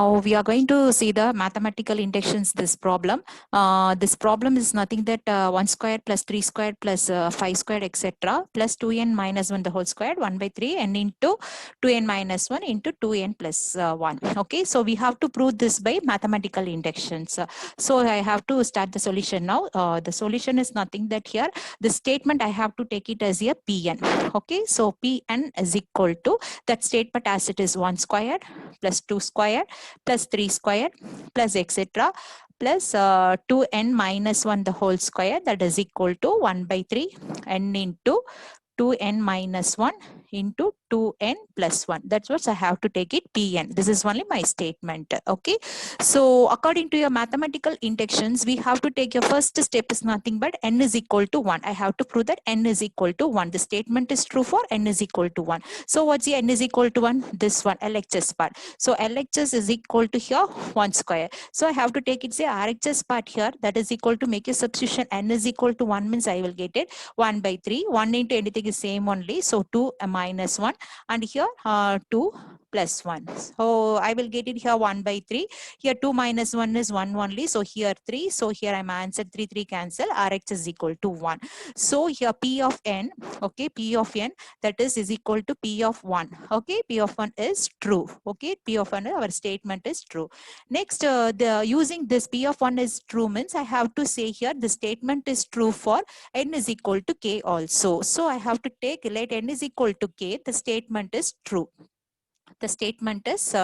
Now we are going to see the mathematical inductions this problem. This problem is nothing that 1 squared plus 3 squared plus 5 squared etc. plus 2n minus 1 the whole squared 1 by 3 n into 2n minus 1 into 2n plus 1. Okay, so we have to prove this by mathematical inductions. So I have to start the solution now. The solution is nothing that here the statement I have to take it as a Pn. Okay, so Pn is equal to that statement as it is 1 squared plus 2 squared plus 3 square plus etc. plus 2n minus 1 the whole square, that is equal to 1 by 3 n into 2n minus 1 into 2n plus 1. That's what I have to take it Pn. This is only my statement. Okay. So according to your mathematical inductions, we have to take your first step is nothing but n is equal to 1. I have to prove that n is equal to 1. The statement is true for n is equal to 1. So what's the n is equal to 1? This one, LHS part. So LHS is equal to here 1 square. So I have to take it say RHS part here, that is equal to make a substitution n is equal to 1 means I will get it 1 by 3. 1 into anything is same only. So 2 minus 1 and here 2 plus 1. So I will get it here 1 by 3. Here 2 minus 1 is 1 only. So here 3. So here I'm answered 3 3 cancel. RH is equal to 1. So here P of n, okay, P of n that is equal to P of 1. Okay, P of 1 is true. Okay, P of 1 our statement is true. Next the using this P of 1 is true means I have to say here the statement is true for n is equal to k also. So I have to take let n is equal to k, the statement is true. The statement is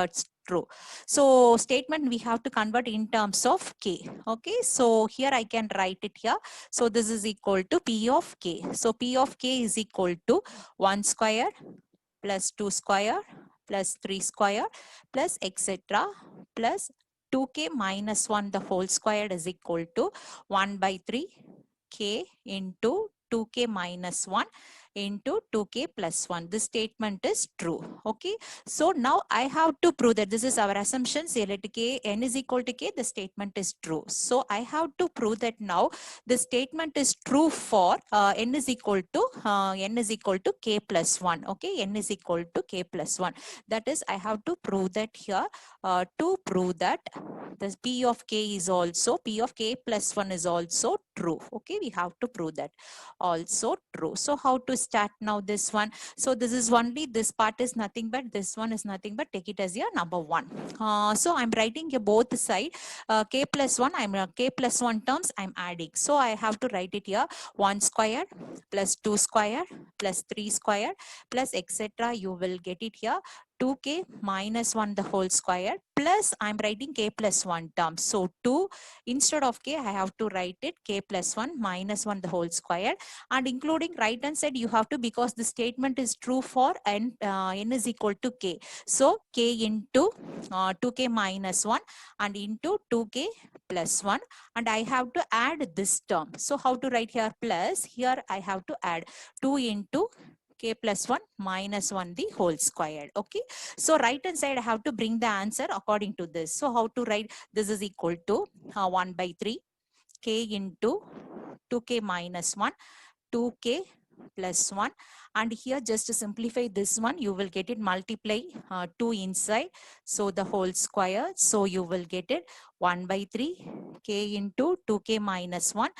true. So statement we have to convert in terms of k. Okay, so here I can write it here. So this is equal to P of k. So P of k is equal to 1 square plus 2 square plus 3 square plus etc. plus 2k minus 1 the whole square is equal to 1 by 3 k into 2k minus 1 into 2k plus 1. This statement is true. Okay. So now I have to prove that this is our assumption. Say let k n is equal to k. The statement is true. So I have to prove that now the statement is true for n is equal to k plus 1. Okay. N is equal to k plus 1. That is I have to prove that here. To prove that the P of k is also P of k plus 1 is also true. Okay. We have to prove that also true. So how to start now this one? So this is only this part is nothing but this one is nothing but take it as your number 1. So I'm writing here both side k plus 1. I'm k plus 1 terms I'm adding. So I have to write it here 1 square plus 2 square plus 3 square plus etc. You will get it here 2k minus 1 the whole square plus I'm writing k plus 1 terms. So 2 instead of k I have to write it k plus 1 minus 1 the whole square, and including right hand side you have to, because the statement is true for n is equal to k. So k into 2k minus 1 and into 2k plus 1, and I have to add this term. So how to write here plus, here I have to add 2 into k plus 1 minus 1 the whole squared. Okay, so right hand side I have to bring the answer according to this. So how to write this is equal to 1 by 3 k into 2k minus 1 2k plus 1, and here just to simplify this one you will get it multiply 2 inside, so the whole square, so you will get it 1 by 3 k into 2k minus 1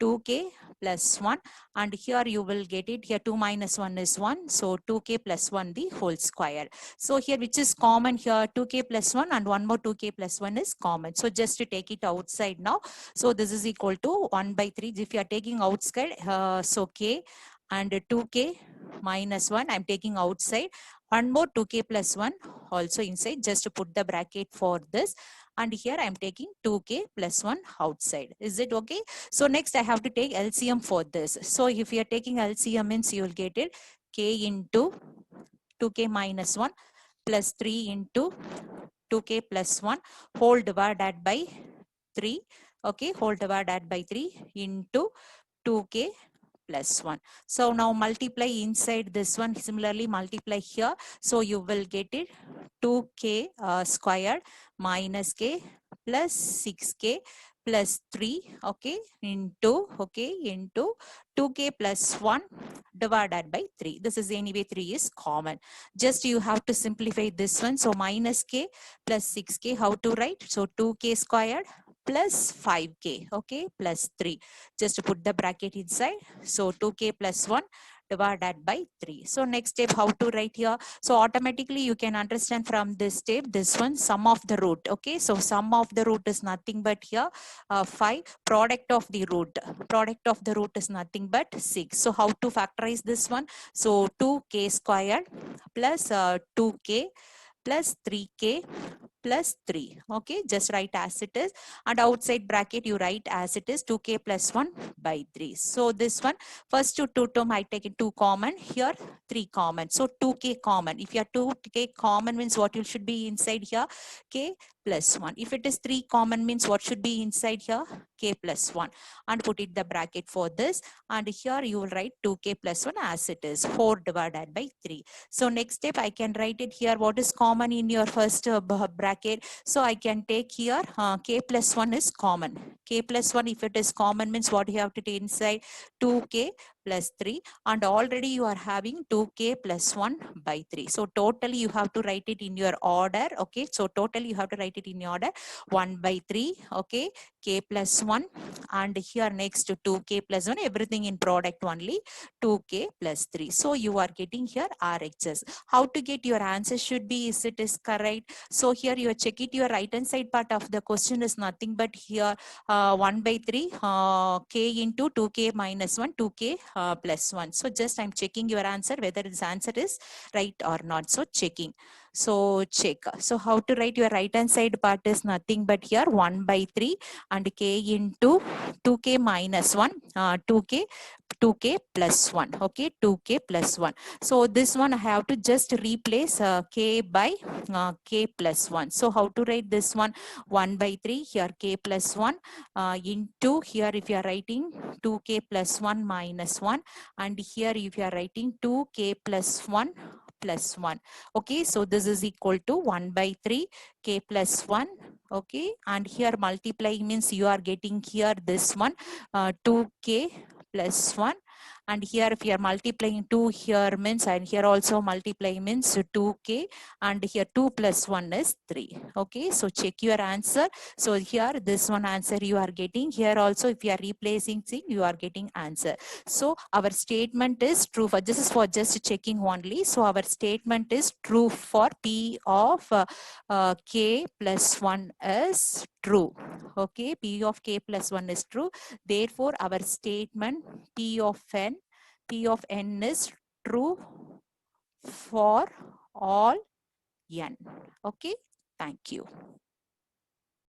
2k plus 1, and here you will get it here 2 minus 1 is 1, so 2k plus 1 the whole square. So here which is common here 2k plus 1 and one more 2k plus 1 is common, so just to take it outside now. So this is equal to 1 by 3 if you are taking outside, so k and 2k minus 1 I'm taking outside, one more 2k plus 1 also inside, just to put the bracket for this, and here I'm taking 2k plus 1 outside. Is it okay? So next I have to take LCM for this. So if you are taking LCM means you will get it k into 2k minus 1 plus 3 into 2k plus 1 whole divided by 3. Okay, whole divided by 3 into 2k plus 1. So now multiply inside this one, similarly multiply here, so you will get it 2k squared minus k plus 6k plus 3, okay, into 2k plus 1 divided by 3. This is anyway 3 is common. Just you have to simplify this one. So minus k plus 6k, how to write? So 2k squared plus 5k, okay, plus 3. Just put the bracket inside. So 2k plus 1 divided by 3. So next step, how to write here? So automatically you can understand from this step, this one, sum of the root, okay. So sum of the root is nothing but here 5, product of the root is nothing but 6. So how to factorize this one? So 2k squared plus 2k plus 3k plus 3, okay. Just write as it is, and outside bracket you write as it is 2k plus 1 by 3. So this one, first two term I take it 2 common, here 3 common, so 2k common. If you are 2k common means what you should be inside here? K plus 1. If it is 3 common means what should be inside here? K plus 1, and put it the bracket for this, and here you will write 2k plus 1 as it is, 4 divided by 3. So next step I can write it here, what is common in your first bracket. So I can take here k plus 1 is common. K plus 1, if it is common means what you have to take inside? 2k plus 3, and already you are having 2k plus 1 by 3. So totally you have to write it in your order, okay. So totally you have to write it in your order 1 by 3, okay, k plus 1, and here next to 2k plus 1, everything in product only, 2k plus 3. So you are getting here RHS. How to get your answer should be, is it is correct? So here you check it, your right hand side part of the question is nothing but here 1 by 3 k into 2k minus 1, 2k plus 1. So just I'm checking your answer whether this answer is right or not. So checking. So check. So how to write your right hand side part is nothing but here 1 by 3 and k into 2k minus 1, 2k plus 1, okay, 2k plus 1. So this one I have to just replace k by k plus 1. So how to write this one? 1 by 3, here k plus 1 into, here if you are writing 2k plus 1 minus 1, and here if you are writing 2k plus 1 plus 1, okay. So this is equal to 1 by 3 k plus 1, okay, and here multiply means you are getting here this one 2k plus 1, and here if you are multiplying 2 here means, and here also multiply means 2k, and here 2 plus 1 is 3, okay. So check your answer. So here this one answer you are getting, here also if you are replacing thing you are getting answer. So our statement is true for, this is for just checking only. So our statement is true for p of k plus 1 is true, okay. P of k plus 1 is true. Therefore our statement p of n is true for all n, okay. Thank you.